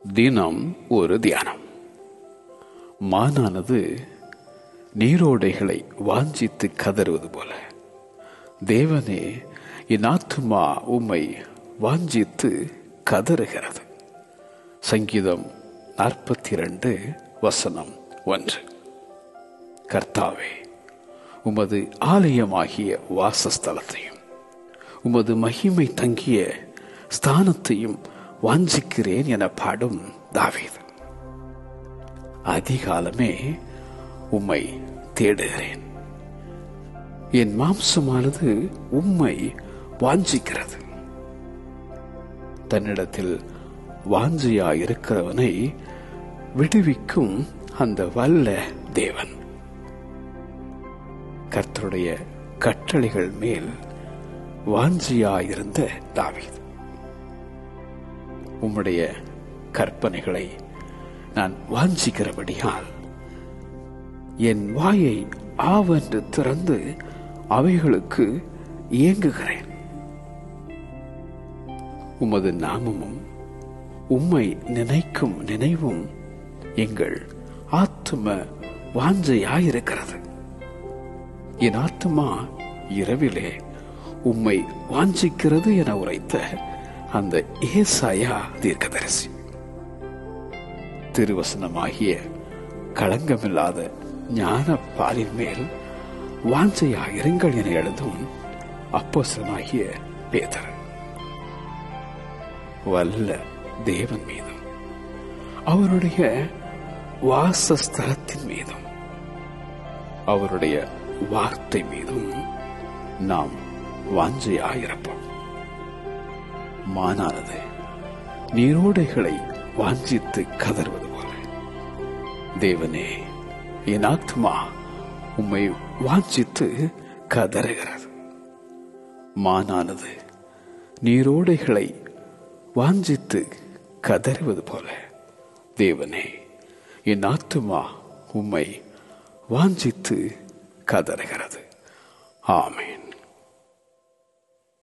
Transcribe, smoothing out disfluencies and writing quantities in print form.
தினம் ஒரு தியானம். மானானது நீரோடைகளை வாஞ்சித்து கதறுவது போல, தேவனே என் ஆத்துமா உம்மை வாஞ்சித்து கதறுகிறது. சங்கீதம் 42:1. கர்த்தாவே, உமது ஆலயமாகிய வாசஸ்தலத்தையும் உமது மகிமை தங்கிய ஸ்தானத்தையும் வாஞ்சிக்கிறேன் என பாடும் தாவீது. அதிகாலமே உம்மை தேடுகிறேன், என் மாம்சமானது உம்மை வாஞ்சிக்கிறது. தன்னிடத்தில் வாஞ்சியாயிருக்கிறவனை விடுவிக்கும் அந்த வல்ல தேவன். கர்த்தருடைய கட்டளைகள் மேல் வாஞ்சியாயிருந்த தாவீது, உம்முடைய கற்பனைகளை நான் வாஞ்சிக்கிறபடியால் என் வாயை ஆவென்று திறந்து அவைகளுக்கு ஏங்குகிறேன். உமது நாமமும் உம்மை நினைக்கும் நினைவும் எங்கள் ஆத்தும வாஞ்சையாயிருக்கிறது. என் ஆத்துமா இரவிலே உம்மை வாஞ்சிக்கிறது என உரைத்த அந்த ஏசாயா தீர்க்கதரிசி. திருவசனமாகிய களங்கமில்லாத ஞான பாலின் மேல் வாஞ்சையாயிருங்கள் என எழுதும் அப்போஸ்தலனாகிய பேதுரு. வல்ல தேவன் மீதும் அவருடைய வாசஸ்தலத்தின் மீதும் அவருடைய வார்த்தை மீதும் நாம் வாஞ்சையாயிருப்போம். மானானது நீரோடைகளை வாஞ்சித்து கதறுவது போல, தேவனே என் ஆத்மா உம்மை வாஞ்சித்து கதறுகிறது. மானானது நீரோடைகளை வாஞ்சித்து கதறுவது போல, தேவனே என் ஆத்துமா உம்மை வாஞ்சித்து கதறுகிறது. ஆமென்.